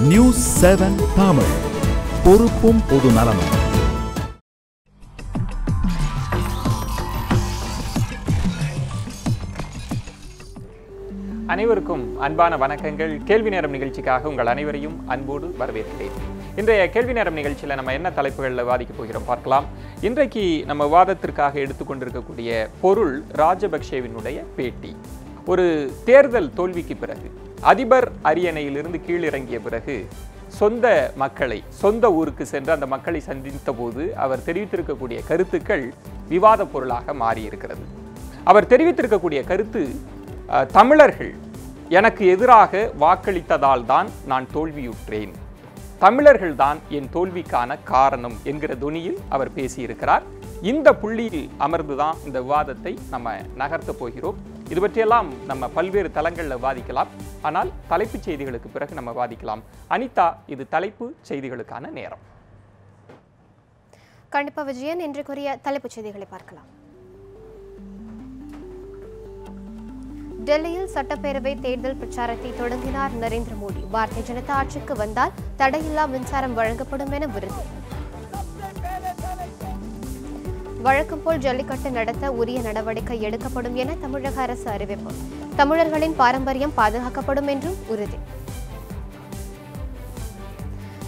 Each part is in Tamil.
நியூஸ் 7 தமிழ், பொறுப்பும் பொது நலமும். அனைவருக்கும் அன்பான வணக்கங்கள். கேள்வி நேரம் நிகழ்ச்சிக்காக உங்கள் அனைவரையும் அன்போடு வரவேற்கிறேன். இன்றைய கேள்வி நேரம் நிகழ்ச்சியில் நம்ம என்ன தலைப்புகளில் விவாதிக்க போகிறோம் பார்க்கலாம். இன்றைக்கு நம்ம விவாதத்திற்காக எடுத்துக்கொண்டிருக்கக்கூடிய பொருள் ராஜபக்சேவினுடைய பேட்டி. ஒரு தேர்தல் தோல்விக்கு பிறகு, அதிபர் அரியணையிலிருந்து கீழிறங்கிய பிறகு சொந்த மக்களை, சொந்த ஊருக்கு சென்று அந்த மக்களை சந்தித்த போது அவர் தெரிவித்திருக்கக்கூடிய கருத்துக்கள் விவாத பொருளாக மாறியிருக்கிறது. அவர் தெரிவித்திருக்கக்கூடிய கருத்து, தமிழர்கள் எனக்கு எதிராக வாக்களித்ததால் தான் நான் தோல்வியுற்றேன், தமிழர்கள் தான் என் தோல்விக்கான காரணம் என்கிற தொனியில் அவர் பேசியிருக்கிறார். இந்த புள்ளியில் அமர்ந்துதான் இந்த விவாதத்தை நம்ம நகர்த்த போகிறோம். இது பற்றியெல்லாம் நம்ம பல்வேறு தளங்களில் விவாதிக்கலாம். ஆனால் தலைப்புச் செய்திகளுக்கு பிறகு நம்ம விவாதிக்கலாம். அனிதா, இது தலைப்பு செய்திகளுக்கான நேரம். கண்டிப்பா விஜயன், இன்றைக்குரிய தலைப்புச் செய்திகளை பார்க்கலாம். டெல்லியில் சட்டப்பேரவை தேர்தல் பிரச்சாரத்தை தொடங்கினார் நரேந்திர மோடி. பாரதிய ஜனதா ஆட்சிக்கு வந்தால் தடையில்லா மின்சாரம் வழங்கப்படும் என உறுதி. வழக்கம் போல் ஜல்லிக்கட்டு நடத்த உரிய நடவடிக்கை எடுக்கப்படும் என தமிழக அரசு அறிவிப்பு. தமிழர்களின் பாரம்பரியம் பாதுகாக்கப்படும் என்றும் உறுதி.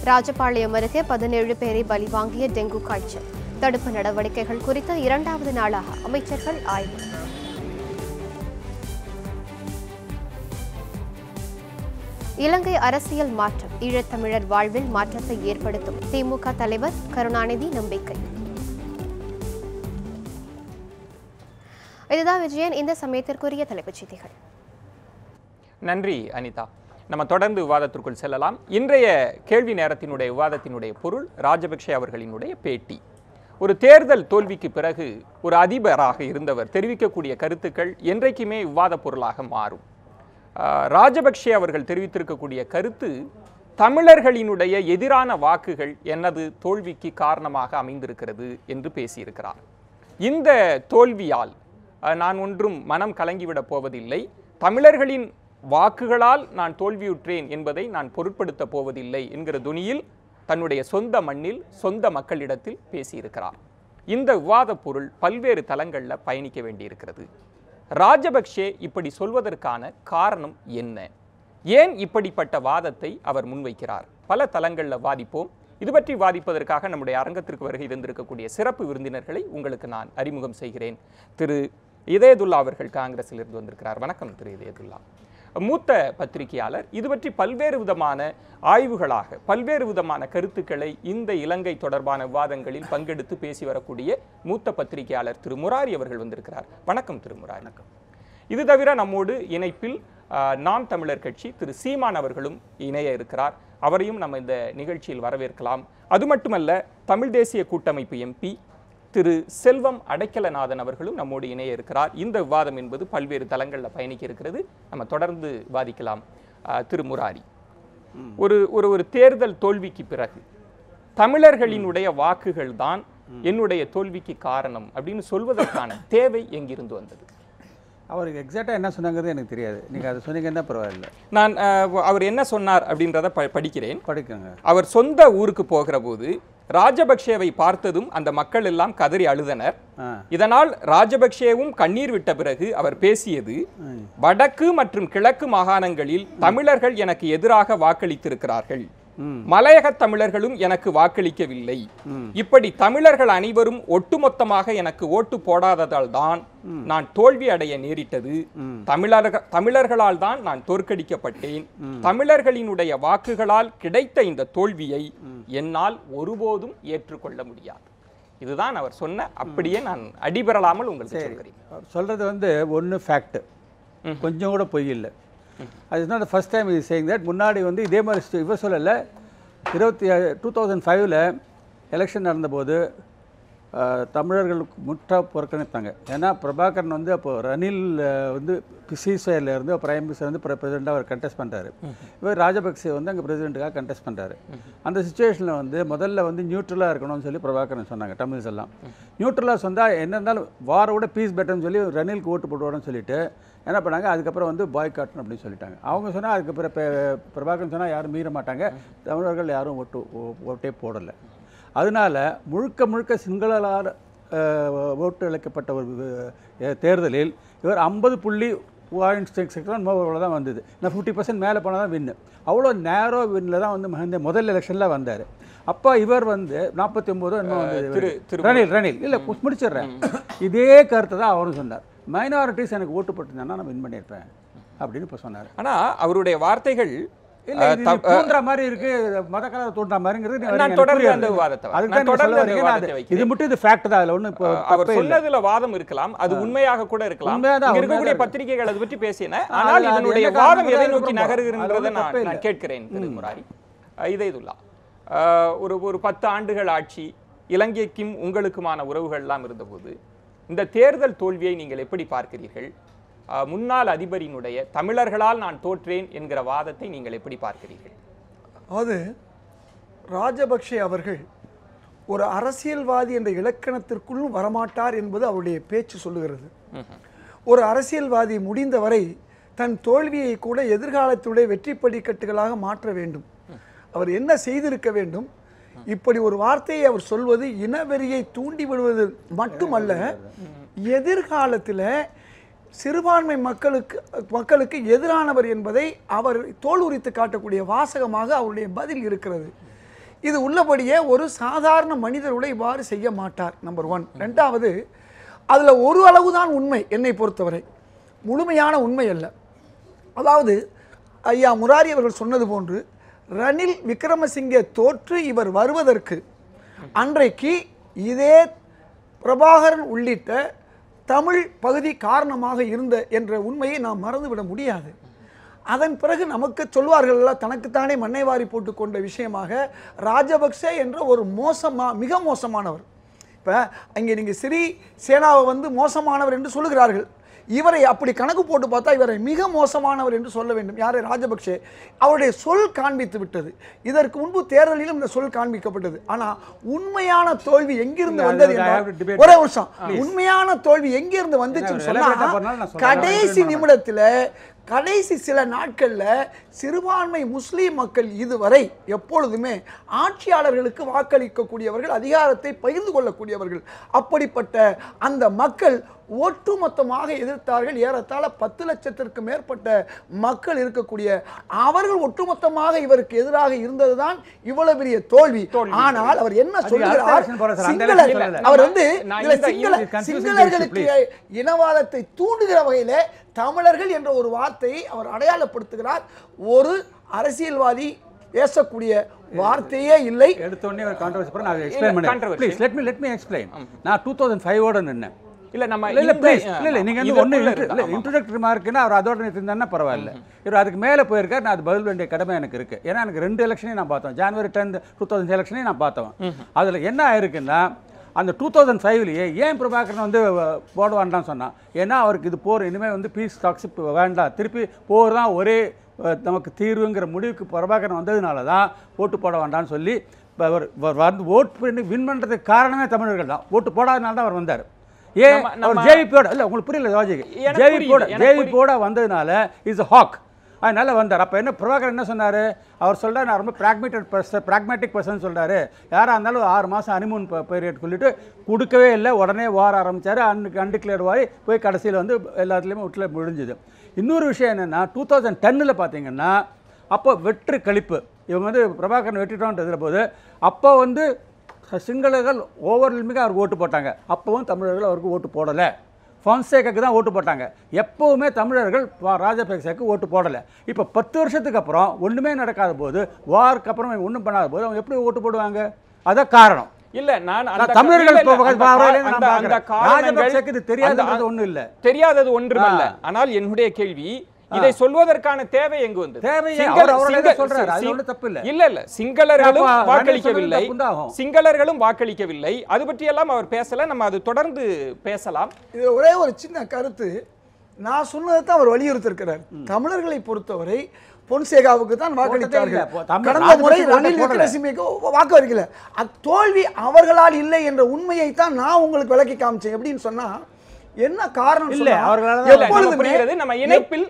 ராஜபாளையம் அருகே 17 பேரை பலி வாங்கிய டெங்கு காய்ச்சல். தடுப்பு நடவடிக்கைகள் குறித்து 2வது நாளாக அமைச்சர்கள் ஆய்வு. இலங்கை அரசியல் மாற்றம், ஈழத்தமிழர் வாழ்வில் மாற்றத்தை ஏற்படுத்தும் திமுக தலைவர் கருணாநிதி நம்பிக்கை. இதுதான் விஜயன், இந்த சமயத்திற்குரிய தலைப்புச் செய்திகள். நன்றி அனிதா. நம்ம தொடர்ந்து விவாதத்திற்குள் செல்லலாம். இன்றைய கேள்வி நேரத்தினுடைய விவாதத்தினுடைய பொருள் ராஜபக்சே அவர்களினுடைய பேட்டி. ஒரு தேர்தல் தோல்விக்கு பிறகு ஒரு அதிபராக இருந்தவர் தெரிவிக்கக்கூடிய கருத்துக்கள் என்றைக்குமே விவாத பொருளாக மாறும். ராஜபக்சே அவர்கள் தெரிவித்திருக்கக்கூடிய கருத்து, தமிழர்களினுடைய எதிரான வாக்குகள் எனது தோல்விக்கு காரணமாக அமைந்திருக்கிறது என்று பேசியிருக்கிறார். இந்த தோல்வியால் நான் ஒன்றும் மனம் கலங்கிவிடப் போவதில்லை, தமிழர்களின் வாக்குகளால் நான் தோல்வியுற்றேன் என்பதை நான் பொருட்படுத்தப் போவதில்லை என்கிற துணியில் தன்னுடைய சொந்த மண்ணில், சொந்த மக்களிடத்தில் பேசியிருக்கிறார். இந்த விவாத பொருள் பல்வேறு தளங்களில் பயணிக்க வேண்டியிருக்கிறது. ராஜபக்சே இப்படி சொல்வதற்கான காரணம் என்ன? ஏன் இப்படிப்பட்ட வாதத்தை அவர் முன்வைக்கிறார்? பல தளங்களில் வாதிப்போம். இது பற்றி வாதிப்பதற்காக நம்முடைய அரங்கத்திற்கு வருகை இருந்திருக்கக்கூடிய சிறப்பு விருந்தினர்களை உங்களுக்கு நான் அறிமுகம் செய்கிறேன். திரு இதயதுல்லா அவர்கள் காங்கிரஸிலிருந்து வந்திருக்கிறார். வணக்கம் திரு இதயதுல்லா. மூத்த பத்திரிகையாளர். இது பற்றி பல்வேறு விதமான ஆய்வுகளாக, பல்வேறு விதமான கருத்துக்களை இந்த இலங்கை தொடர்பான விவாதங்களில் பங்கெடுத்து பேசி வரக்கூடிய மூத்த பத்திரிகையாளர் திரு முராரி அவர்கள் வந்திருக்கிறார். வணக்கம் திரு முராரி. வணக்கம். இது தவிர நம்மோடு இணைப்பில் நாம் தமிழர் கட்சி திரு சீமான் அவர்களும் இணைய இருக்கிறார். அவரையும் நம்ம இந்த நிகழ்ச்சியில் வரவேற்கலாம். அது மட்டுமல்ல, தமிழ் தேசிய கூட்டமைப்பு எம்பி திரு செல்வம் அடைக்கலநாதன் அவர்களும் நம்மோடு இணைய இருக்கிறார். இந்த விவாதம் என்பது பல்வேறு தளங்களில் பயணிக்க இருக்கிறது. நம்ம தொடர்ந்து விவாதிக்கலாம். திரு முராரி, ஒரு தேர்தல் தோல்விக்கு பிறகு தமிழர்களினுடைய வாக்குகள் தான் என்னுடைய தோல்விக்கு காரணம் அப்படின்னு சொல்வதற்கான தேவை எங்கிருந்து வந்தது? அவருக்கு எக்ஸாக்டாக என்ன சொன்னாங்கிறது எனக்கு தெரியாது. நீங்கள் அதை சொன்னீங்கன்னா பரவாயில்ல. நான் அவர் என்ன சொன்னார் அப்படின்றத படிக்கிறேன். படிக்கங்க. அவர் சொந்த ஊருக்கு போகிற போது ராஜபக்சேவை பார்த்ததும் அந்த மக்கள் எல்லாம் கதறி அழுதனர். இதனால் ராஜபக்சேவும் கண்ணீர் விட்ட பிறகு அவர் பேசியது, வடக்கு மற்றும் கிழக்கு மாகாணங்களில் தமிழர்கள் எனக்கு எதிராக வாக்களித்திருக்கிறார்கள், மலையக தமிழர்களும் எனக்கு வாக்களிக்கவில்லை, இப்படி தமிழர்கள் அனைவரும் ஒட்டுமொத்தமாக எனக்கு ஓட்டு போடாததால் தான் நான் தோல்வி அடைய நேரிட்டது, தமிழர்களால் தான் நான் தோற்கடிக்கப்பட்டேன், தமிழர்களினுடைய வாக்குகளால் கிடைத்த இந்த தோல்வியை என்னால் ஒருபோதும் ஏற்றுக்கொள்ள முடியாது. இதுதான் அவர் சொன்ன. அப்படியே நான் அடிபெறலாமல் உங்களுக்கு சொல்கிறேன். சொல்றது ஒன்று ஃபேக்ட், கொஞ்சம் கூட பொய் இல்லை. அது is not the first time is saying that. முன்னாடி இதே மாதிரி இவர் சொல்லலை. 2005 எலெக்ஷன் நடந்தபோது தமிழர்களுக்கு முற்றாக புறக்கணித்தாங்க. ஏன்னா பிரபாகரன் அப்போ ரணில் சீஸ்ஃபயரில் இருந்து பிரைம் மினிஸ்டர் பிரசிடெண்ட்டாக அவர் கண்டெஸ்ட் பண்ணுறாரு. இவர் ராஜபக்சே அங்கே பிரசிடெண்ட்டுக்காக கண்டெஸ்ட் பண்ணுறாரு. அந்த சுச்சுவேஷனில் முதல்ல நியூட்ரலாக இருக்கணும்னு சொல்லி பிரபாகரன் சொன்னாங்க. தமிழ்ஸ் எல்லாம் நியூட்ரலாக சொன்னால் என்ன இருந்தாலும் வாரோட பீஸ் பெட்டர்னு சொல்லி ரணிலுக்கு ஓட்டு போடுவாருன்னு சொல்லிட்டு என்ன பண்ணாங்க, அதுக்கப்புறம் வந்து பாய்காட்னு அப்படின்னு சொல்லிட்டாங்க. அவங்க சொன்னால் அதுக்கப்புறம் பிரபாகரன் சொன்னால் யாரும் மீற மாட்டாங்க, தமிழர்கள் யாரும் ஓட்டே போடலை. அதனால முழுக்க சிங்களால் ஓட்டு அளிக்கப்பட்ட ஒரு தேர்தலில் இவர் 50.6 தான் வந்தது. நான் 50% மேலே போனால் தான் வின்னு. அவ்வளோ நேரோ வின்னில் தான் வந்து மஹிந்த முதல் எலெக்ஷனில் வந்தார். அப்போ இவர் வந்து 49 என்னமோ வந்து ரணில் இல்லை முடிச்சிடுறேன். இதே கருத்தை தான் அவரும் சொன்னார். மைனாரிட்டிஸ் எனக்கு ஓட்டு போட்டிருந்தேன்னா நான் வின் பண்ணியிருப்பேன் அப்படின்னு இப்போ சொன்னார். ஆனால் அவருடைய வார்த்தைகள் தூண்டுற மாதிரி இருக்கு, மதக்கலவை தூண்டுற மாதிரிங்கிறது இது மட்டும் இது ஃபேக்ட் தான். அதுல ஒண்ணு அவர் சொன்னதுல வாதம் இருக்கலாம், அது உண்மையாக கூட இருக்கலாம். இருக்கக்கூடிய பத்திரிகைகள் அது பற்றி பேசின, ஆனால் இதனுடைய வாதம் எதை நோக்கி நகருகிறதை நான் கேட்கிறேன் திரு முராரி. இதேதுல்லா, ஒரு 10 ஆண்டுகள் ஆட்சி, இலங்கைக்கும் உங்களுக்குமான உறவுகள் எல்லாம் இருந்தபோது இந்த தேர்தல் தோல்வியை நீங்கள் எப்படி பார்க்கிறீர்கள்? முன்னாள் அதிபரினுடைய தமிழர்களால் நான் தோற்றேன் என்கிற வாதத்தை நீங்கள் எப்படி பார்க்கிறீர்கள்? அது ராஜபக்ஷே அவர்கள் ஒரு அரசியல்வாதி என்ற இலக்கணத்திற்குள்ளும் வரமாட்டார் என்பது அவருடைய பேச்சு சொல்லுகிறது. ஒரு அரசியல்வாதி முடிந்தவரை தன் தோல்வியை கூட எதிர்காலத்துடைய வெற்றி படிக்கட்டுகளாக மாற்ற வேண்டும். அவர் என்ன செய்திருக்க வேண்டும்? இப்படி ஒரு வார்த்தையை அவர் சொல்வது இனவெறியை தூண்டி விடுவது மட்டுமல்ல, எதிர்காலத்தில் சிறுபான்மை மக்களுக்கு எதிரானவர் என்பதை அவர் தோல் உரித்து காட்டக்கூடிய வாசகமாக அவருடைய பதில் இருக்கிறது. இது உள்ளபடியே ஒரு சாதாரண மனிதருடைய இவ்வாறு செய்ய மாட்டார். நம்பர் 1. ரெண்டாவது, அதில் ஒரு அளவுதான் உண்மை, என்னை பொறுத்தவரை முழுமையான உண்மை அல்ல. அதாவது ஐயா முராரி அவர்கள் சொன்னது போன்று ரணில் விக்ரமசிங்கே தோற்று இவர் வருவதற்கு அன்றைக்கு இதே பிரபாகரன் உள்ளிட்ட தமிழ் பகுதி காரணமாக இருந்த என்ற உண்மையை நாம் மறந்துவிட முடியாது. அதன் பிறகு நமக்கு சொல்வார்கள், தனக்குத்தானே மண்ணை வாரி போட்டுக்கொண்ட விஷயமாக ராஜபக்சே என்ற ஒரு மிக மோசமானவர். இப்போ அங்கே நீங்கள் சிறி சேனாவை வந்து மோசமானவர் என்று சொல்லுகிறார்கள். இவரை அப்படி கணக்கு போட்டு பார்த்தா இவரை மிக மோசமானவர் என்று சொல்ல வேண்டும். யாரை? ராஜபக்சே. அவருடைய சொல் காண்பித்து விட்டது. இதற்கு முன்பு தேர்தலிலும் இந்த சொல் காண்பிக்கப்பட்டது. ஆனால் உண்மையான தோல்வி எங்கிருந்து வந்தது? ஒரே வருஷம் உண்மையான தோல்வி எங்கிருந்து வந்துச்சுன்னு சொன்னா, கடைசி நிமிடத்தில் கடைசி சில நாட்களில் சிறுபான்மை முஸ்லீம் மக்கள் இதுவரை எப்பொழுதுமே ஆட்சியாளர்களுக்கு வாக்களிக்கக்கூடியவர்கள், அதிகாரத்தை பகிர்ந்து கொள்ளக்கூடியவர்கள். அப்படிப்பட்ட அந்த மக்கள் ஒட்டுமொத்தமாக எதிர்த்தார்கள். ஏறத்தாழ 10 லட்சத்திற்கு மேற்பட்ட மக்கள் இருக்கக்கூடிய அவர்கள் ஒட்டுமொத்தமாக இவருக்கு எதிராக இருந்ததுதான் இவ்வளவு பெரிய தோல்வி. ஆனால் அவர் என்ன சொல்கிறார்? அவர் வந்து சிங்களர்களுக்கு இனவாதத்தை தூண்டுகிற வகையில தமிழர்கள் என்ற ஒரு வார்த்தையை அவர் அடையாளப்படுத்துகிறார். ஒரு அரசியல்வாதி பேசக்கூடிய வார்த்தையே இல்லை. எடுத்தோடனே ஒரு கான்ட்ரோவர்சி பண்ண நான் எக்ஸ்பிளைன் பண்ணேன். Please let me explain. நான் 2005 ஓட நின்னேன். இல்ல நம்ம இல்ல நீங்க வந்து ஒண்ணு இன்ட்ரோடக்டரி மார்க்னா அவர் அதோட நிறுத்தினா பரவாயில்லை. இவர் அதுக்கு மேல போயிருக்கார். நான் அது பதில் வேண்டிய கடமை எனக்கு இருக்கு. ஏன்னா எனக்கு 2 எலெக்ஷனையும் நான் பார்த்தோம். ஜனவரி 10 2000 எலெக்ஷனையும் நான் பார்த்தோம். அதுல என்ன ஆயிருக்குன்னா, அந்த 2005லயே ஏன் பிரபாகரன் வந்து போட வேண்டாம்னு சொன்னான்? ஏன்னா அவருக்கு இது போர், இனிமேல் வந்து பீஸ் டாக்ஸ் வேண்டாம், திருப்பி போர் தான் ஒரே நமக்கு தீர்வுங்கிற முடிவுக்கு பிரபாகரன் வந்ததுனால தான் ஓட்டு போட வேண்டாம்னு சொல்லி அவர் வந்து ஓட்டு பண்ணி வின் பண்ணுறதுக்கு காரணமே தமிழர்கள் தான். ஓட்டு போடாதனால தான் அவர் வந்தார். ஏன் அவர் ஜேவிபியோட இல்லை, உங்களுக்கு புரியல லாஜிக். ஜேவிபியோட வந்ததுனால இஸ் ஹாக், அதனால வந்தார். அப்போ என்ன பிரபாகரன் என்ன சொன்னார்? அவர் சொல்கிறார், நான் ரொம்ப ப்ராக்மேட்டிக் பர்சன் சொல்கிறாரு. யாராக இருந்தாலும் 6 மாதம் ஹனிமூன் பீரியட் சொல்லிட்டு கொடுக்கவே இல்லை. உடனே வார ஆரம்பித்தார். அன்டிக்ளேர்டு வாரி போய் கடைசியில் வந்து எல்லாத்துலேயுமே வீட்டில் முடிஞ்சுது. இன்னொரு விஷயம் என்னென்னா, 2010 பார்த்தீங்கன்னா அப்போ வெற்று கழிப்பு, இவங்க வந்து பிரபாகரன் வெற்றிட்டோன்றதுல போது அப்போ வந்து சிங்களர்கள் ஓவர்வெல்மிங்காக அவருக்கு ஓட்டு போட்டாங்க. அப்போவும் தமிழர்கள் அவருக்கு ஓட்டு போடலை. ஃபான்சேகாக்கு தான் ஓட்டு போட்டாங்க. எப்போவுமே தமிழர்கள் ராஜபக்சேக்கு ஓட்டு போடலை. இப்போ 10 வருஷத்துக்கு அப்புறம் ஒன்றுமே நடக்காத போது, வாருக்கு அப்புறம் ஒன்றும் பண்ணாத போது அவங்க எப்படி ஓட்டு போடுவாங்க? அதான் காரணம். இல்ல நான் தமிழர்கள் தெரியாதது ஒன்றும் இல்லை, தெரியாதது ஒன்றுமல்ல. ஆனால் என்னுடைய கேள்வி, இதை சொல்வதற்கான தேவை எங்கு வந்தது? இல்ல சிங்களர்களும் வாக்களிக்கவில்லை. அது பற்றி எல்லாம் அவர் பேசல. நம்ம அது தொடர்ந்து பேசலாம். இது ஒரே ஒரு சின்ன கருத்து. நான் சொன்னதை தான் அவர் வலியுறுத்தி இருக்கிறார். தமிழர்களை பொறுத்தவரை பொன்சேகாவுக்கு தான் வாக்களித்தார்கள். கடந்த முறை ரணில் விக்ரமசிங்கேக்கு வாக்களிக்கல. தோல்வி அவர்களால் இல்லை என்ற உண்மையை தான் நான் உங்களுக்கு விளக்கி காமிச்சேன். எப்படின்னு சொன்னா, என்ன காரணம் இல்ல, சொன்னா, அவர்களால இல்ல, நமக்கு எப்பொழுதுமே புரிகிறது. நம்ம இணைப்பில்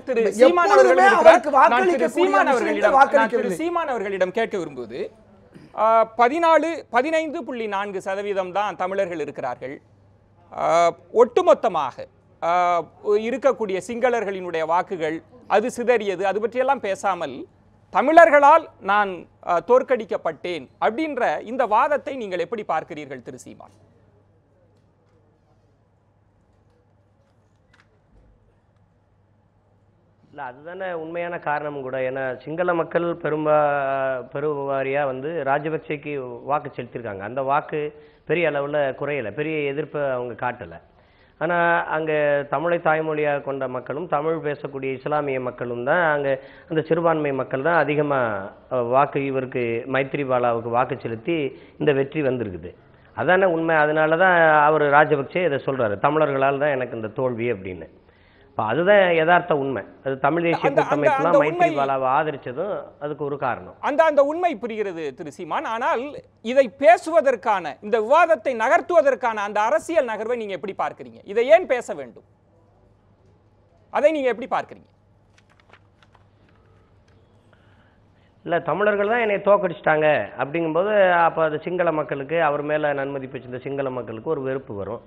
திரு சீமான் அவர்கள் எப்பொழுதுமே இருக்கிறார். அவருக்கு நான் திரு வாக்களிக்கக்கூடிய சீமான் விஷயத்தை அவர்களிடம் வாக்களிக்கவில்லை. சீமான் அவர்களிடம் கேட்க விரும்புவது 15.4% தான் தமிழர்கள் இருக்கிறார்கள். ஒட்டுமொத்தமாக இருக்கக்கூடிய சிங்களர்களினுடைய வாக்குகள் அது சிதறியது, அது பற்றியெல்லாம் பேசாமல் தமிழர்களால் நான் தோற்கடிக்கப்பட்டேன் அப்படின்ற இந்த வாதத்தை நீங்கள் எப்படி பார்க்கிறீர்கள் திரு சீமான்? இல்லை, அதுதானே உண்மையான காரணம் கூட. ஏன்னா சிங்கள மக்கள் பெருவாரியாக வந்து ராஜபக்சேக்கு வாக்கு செலுத்தியிருக்காங்க. அந்த வாக்கு பெரிய அளவில் குறையலை, பெரிய எதிர்ப்பை அவங்க காட்டலை. ஆனால் அங்கே தமிழை தாய்மொழியாக கொண்ட மக்களும் தமிழ் பேசக்கூடிய இஸ்லாமிய மக்களும் தான் அங்கே அந்த சிறுபான்மை மக்கள் தான் அதிகமாக வாக்கு இவருக்கு மைத்திரிபாலாவுக்கு வாக்கு செலுத்தி இந்த வெற்றி வந்திருக்குது. அதானே உண்மை. அதனால தான் அவர் ராஜபக்சே இதை சொல்கிறாரு, தமிழர்களால் தான் எனக்கு இந்த தோல்வி அப்படின்னு. இப்போ அதுதான் யதார்த்த உண்மை. அது தமிழ் தேசிய கூட்டமைப்புலாம் மைத்திரிபாலாவை ஆதரிச்சதும் அதுக்கு ஒரு காரணம். அந்த உண்மை புரிகிறது திரு சீமான். ஆனால் இதை பேசுவதற்கான, இந்த விவாதத்தை நகர்த்துவதற்கான அந்த அரசியல் நகர்வை நீங்க எப்படி பார்க்கிறீங்க? இதை ஏன் பேச வேண்டும்? அதை நீங்க எப்படி பார்க்கிறீங்க? இல்லை, தமிழர்கள் தான் என்னை தோக்கடிச்சிட்டாங்க அப்படிங்கும்போது அப்போ அது சிங்கள மக்களுக்கு, அவர் மேலே நன்மதிப்பு வச்சிருந்த சிங்கள மக்களுக்கு ஒரு வெறுப்பு வரும்.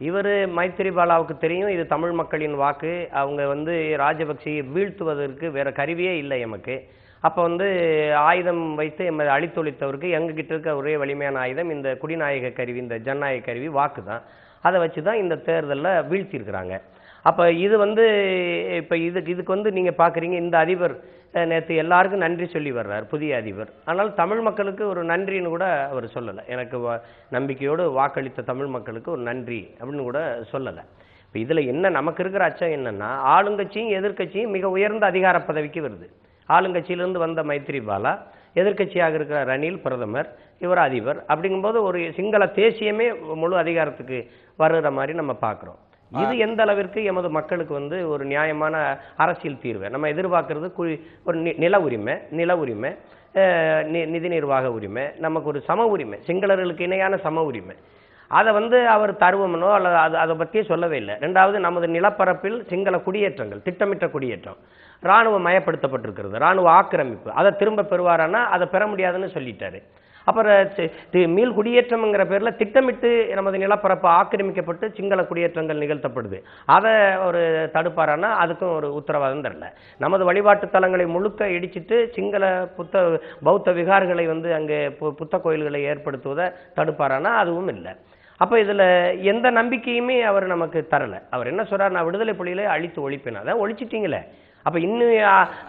இவர் மைத்திரிபாலாவுக்கு தெரியும் இது தமிழ் மக்களின் வாக்கு, அவங்க வந்து ராஜபக்சேயை வீழ்த்துவதற்கு வேற கருவியே இல்லை எமக்கு. அப்போ வந்து ஆயுதம் வைத்து எம்மை அழித்தொழித்தவருக்கு எங்ககிட்ட இருக்க ஒரே வலிமையான ஆயுதம் இந்த குடிநாயக கருவி, இந்த ஜனநாயக கருவி வாக்கு தான். அதை வச்சு தான் இந்த தேர்தலில் வீழ்த்தியிருக்கிறாங்க. அப்போ இது வந்து இப்போ இதுக்கு வந்து நீங்கள் பார்க்குறீங்க, இந்த அதிபர் நேற்று எல்லாருக்கும் நன்றி சொல்லி வர்றார், புதிய அதிபர். ஆனால் தமிழ் மக்களுக்கு ஒரு நன்றின்னு கூட அவர் சொல்லலை. எனக்கு நம்பிக்கையோடு வாக்களித்த தமிழ் மக்களுக்கு ஒரு நன்றி அப்படின்னு கூட சொல்லலை. இப்போ இதில் என்ன நமக்கு இருக்கிற அச்சம் என்னன்னா, ஆளுங்கட்சியும் எதிர்கட்சியும் மிக உயர்ந்த அதிகார பதவிக்கு வருது. ஆளுங்கட்சியிலிருந்து வந்த மைத்திரிபாலா, எதிர்கட்சியாக இருக்கிற ரணில் பிரதமர், இவர் அதிபர். அப்படிங்கும்போது ஒரு சிங்கள தேசியமே முழு அதிகாரத்துக்கு வர்ற மாதிரி நம்ம பார்க்குறோம். இது எந்த அளவிற்கு எமது மக்களுக்கு வந்து ஒரு நியாயமான அரசியல் தீர்வை நம்ம எதிர்பார்க்கறது. ஒரு நில உரிமை, நிதி நிர்வாக உரிமை, நமக்கு ஒரு சம உரிமை, சிங்களர்களுக்கு இணையான சம உரிமை, அதை வந்து அவர் தருவமனோ அல்லது அதை பற்றியே சொல்லவே இல்லை. ரெண்டாவது, நமது நிலப்பரப்பில் சிங்கள குடியேற்றங்கள், திட்டமிட்ட குடியேற்றம், இராணுவ மயப்படுத்தப்பட்டிருக்கிறது, இராணுவ ஆக்கிரமிப்பு, அதை திரும்ப பெறுவாரானா அதை பெற முடியாதுன்னு சொல்லிட்டாரு. அப்புறம் மீள் குடியேற்றம்ங்கிற பேரில் திட்டமிட்டு நமது நிலப்பரப்பு ஆக்கிரமிக்கப்பட்டு சிங்கள குடியேற்றங்கள் நிகழ்த்தப்படுது, அதை ஒரு தடுப்பாரானா அதுக்கும் ஒரு உத்தரவாதம் தரல. நமது வழிபாட்டு தலங்களை முழுக்க இடிச்சிட்டு சிங்கள பௌத்த விகார்களை வந்து அங்கே புத்த கோயில்களை ஏற்படுத்துவதை தடுப்பாரானா அதுவும் இல்லை. அப்போ இதில் எந்த நம்பிக்கையுமே அவர் நமக்கு தரலை. அவர் என்ன சொல்கிறார், நான் விடுதலை புலிகளை அழித்து ஒழிப்பேன். அதான் ஒழிச்சிட்டிங்களே, அப்போ இன்னும்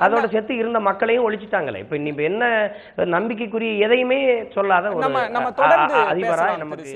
அதோட சேர்த்து இருந்த மக்களையும் ஒழிச்சிட்டாங்களே. இப்போ என்ன நம்பிக்கைக்குரிய எதையுமே சொல்லாத ஒரு அதிபரா நமக்கு